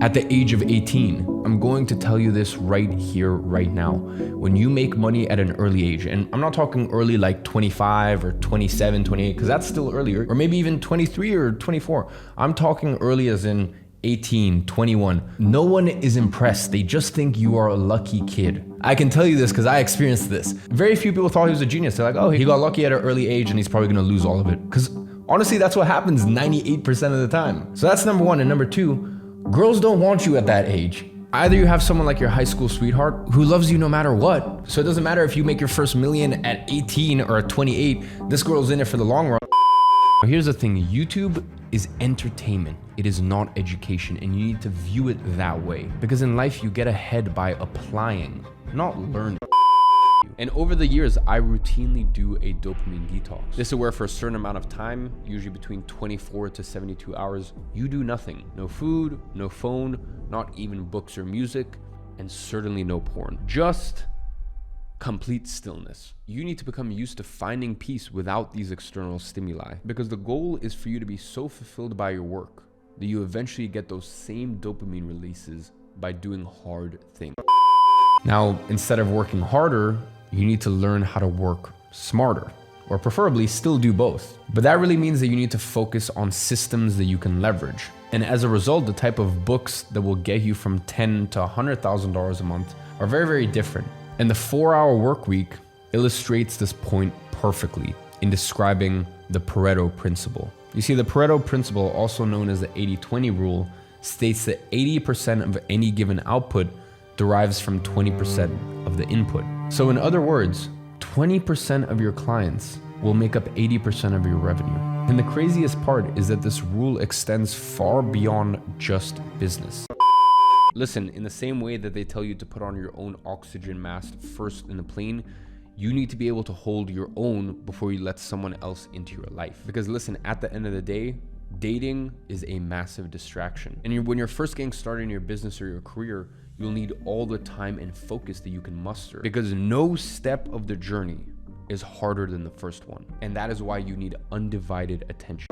at the age of 18. I'm going to tell you this right here, right now. When you make money at an early age, and I'm not talking early like 25 or 27, 28, because that's still earlier, or maybe even 23 or 24. I'm talking early as in 18, 21. No one is impressed. They just think you are a lucky kid. I can tell you this because I experienced this. Very few people thought he was a genius. They're like, oh, he got lucky at an early age and he's probably gonna lose all of it. Because honestly, that's what happens 98% of the time. So that's number one. And number two, girls don't want you at that age. Either you have someone like your high school sweetheart who loves you no matter what. So it doesn't matter if you make your first million at 18 or at 28, this girl's in it for the long run. Here's the thing, YouTube is entertainment. It is not education, and you need to view it that way. Because in life, you get ahead by applying, not learning. And over the years, I routinely do a dopamine detox. This is where for a certain amount of time, usually between 24 to 72 hours, you do nothing. No food, no phone, not even books or music, and certainly no porn. Just complete stillness. You need to become used to finding peace without these external stimuli, because the goal is for you to be so fulfilled by your work that you eventually get those same dopamine releases by doing hard things. Now, instead of working harder, you need to learn how to work smarter, or preferably still do both. But that really means that you need to focus on systems that you can leverage. And as a result, the type of books that will get you from $10,000 to $100,000 a month are very, very different. And the 4-hour work week illustrates this point perfectly in describing the Pareto principle. You see, the Pareto principle, also known as the 80-20 rule, states that 80% of any given output derives from 20% of the input. So in other words, 20% of your clients will make up 80% of your revenue. And the craziest part is that this rule extends far beyond just business. Listen, in the same way that they tell you to put on your own oxygen mask first in the plane, you need to be able to hold your own before you let someone else into your life. Because listen, at the end of the day, dating is a massive distraction. And when you're first getting started in your business or your career, you'll need all the time and focus that you can muster, because no step of the journey is harder than the first one. And that is why you need undivided attention.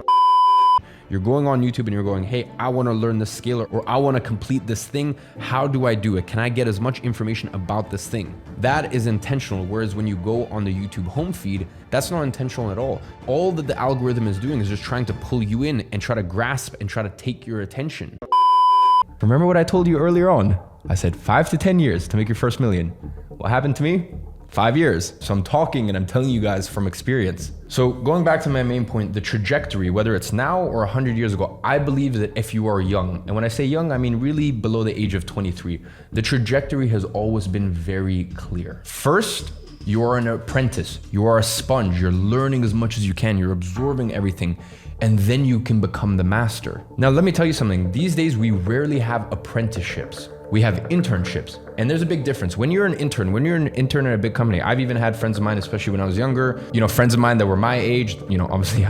You're going on YouTube and you're going, hey, I want to learn this skill, or I want to complete this thing. How do I do it? Can I get as much information about this thing? That is intentional. Whereas when you go on the YouTube home feed, that's not intentional at all. All that the algorithm is doing is just trying to pull you in and try to grasp and try to take your attention. Remember what I told you earlier on? I said 5 to 10 years to make your first million. What happened to me? 5 years. So I'm talking and I'm telling you guys from experience. So going back to my main point, the trajectory, whether it's now or 100 years ago, I believe that if you are young, and when I say young, I mean really below the age of 23, the trajectory has always been very clear. First, you are an apprentice. You are a sponge. You're learning as much as you can. You're absorbing everything. And then you can become the master. Now, let me tell you something. These days, we rarely have apprenticeships. We have internships. And there's a big difference. When you're an intern at a big company, I've even had friends of mine, especially when I was younger, friends of mine that were my age, obviously,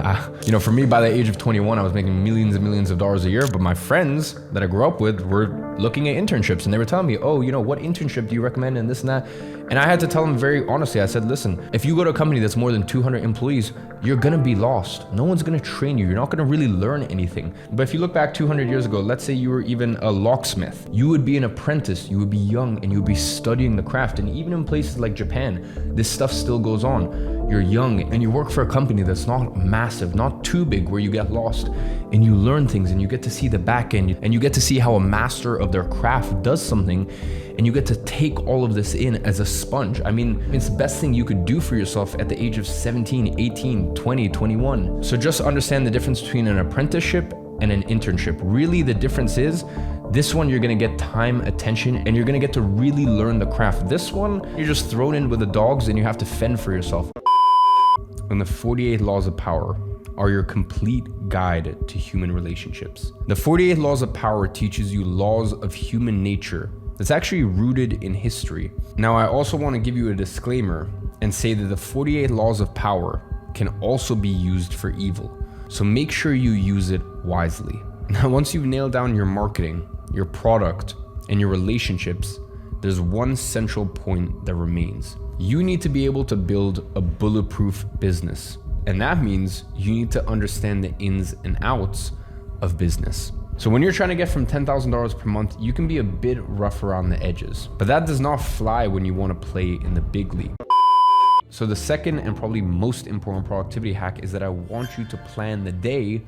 for me, by the age of 21, I was making millions and millions of dollars a year. But my friends that I grew up with were looking at internships and they were telling me, oh, what internship do you recommend and this and that? And I had to tell them very honestly, I said, listen, if you go to a company that's more than 200 employees, you're gonna be lost. No one's gonna train you. You're not gonna really learn anything. But if you look back 200 years ago, let's say you were even a locksmith, you would be an apprentice, you would be young and you would be studying the craft. And even in places like Japan, this stuff still goes on. You're young and you work for a company that's not massive, not too big where you get lost, and you learn things and you get to see the back end and you get to see how a master of their craft does something, and you get to take all of this in as a sponge. I mean, it's the best thing you could do for yourself at the age of 17, 18, 20, 21. So just understand the difference between an apprenticeship and an internship. Really, the difference is this one, you're gonna get time, attention, and you're gonna get to really learn the craft. This one, you're just thrown in with the dogs and you have to fend for yourself. And the 48 laws of power are your complete guide to human relationships. The 48 laws of power teaches you laws of human nature that's actually rooted in history. Now, I also want to give you a disclaimer and say that the 48 laws of power can also be used for evil. So make sure you use it wisely. Now, once you've nailed down your marketing, your product, and your relationships, there's one central point that remains. You need to be able to build a bulletproof business. And that means you need to understand the ins and outs of business. So when you're trying to get from $10,000 per month, you can be a bit rough around the edges, but that does not fly when you want to play in the big league. So the second and probably most important productivity hack is that I want you to plan the day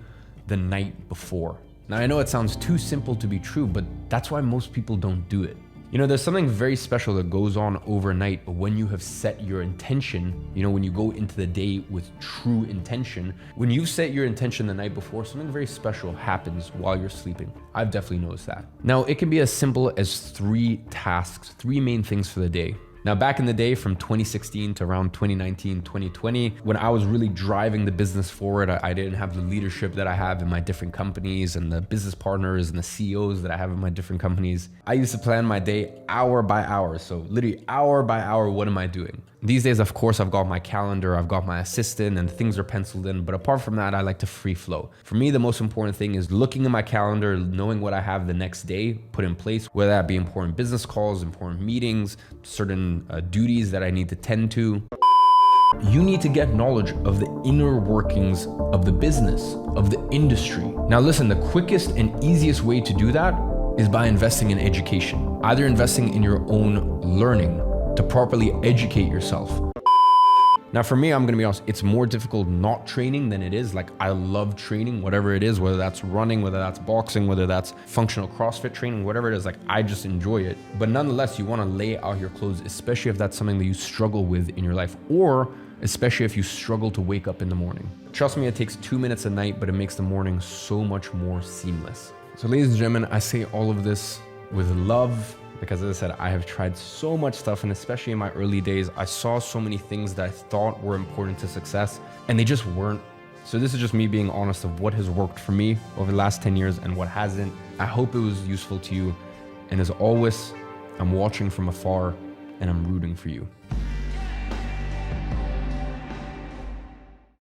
the night before. Now, I know it sounds too simple to be true, but that's why most people don't do it. You know, there's something very special that goes on overnight when you have set your intention, you know, when you go into the day with true intention. When you've set your intention the night before, something very special happens while you're sleeping. I've definitely noticed that. Now, it can be as simple as 3 tasks, 3 main things for the day. Now, back in the day from 2016 to around 2019, 2020, when I was really driving the business forward, I didn't have the leadership that I have in my different companies and the business partners and the CEOs that I have in my different companies. I used to plan my day hour by hour. So literally hour by hour, what am I doing? These days, of course, I've got my calendar, I've got my assistant, and things are penciled in. But apart from that, I like to free flow. For me, the most important thing is looking at my calendar, knowing what I have the next day put in place, whether that be important business calls, important meetings, certain duties that I need to tend to. You need to get knowledge of the inner workings of the business, of the industry. Now listen, the quickest and easiest way to do that is by investing in education, either investing in your own learning to properly educate yourself. Now for me, I'm gonna be honest, it's more difficult not training than it is. Like, I love training, whatever it is, whether that's running, whether that's boxing, whether that's functional CrossFit training, whatever it is, like, I just enjoy it. But nonetheless, you wanna lay out your clothes, especially if that's something that you struggle with in your life, or especially if you struggle to wake up in the morning. Trust me, it takes 2 minutes a night, but it makes the morning so much more seamless. So ladies and gentlemen, I say all of this with love, because as I said, I have tried so much stuff, and especially in my early days, I saw so many things that I thought were important to success, and they just weren't. So this is just me being honest of what has worked for me over the last 10 years and what hasn't. I hope it was useful to you. And as always, I'm watching from afar and I'm rooting for you.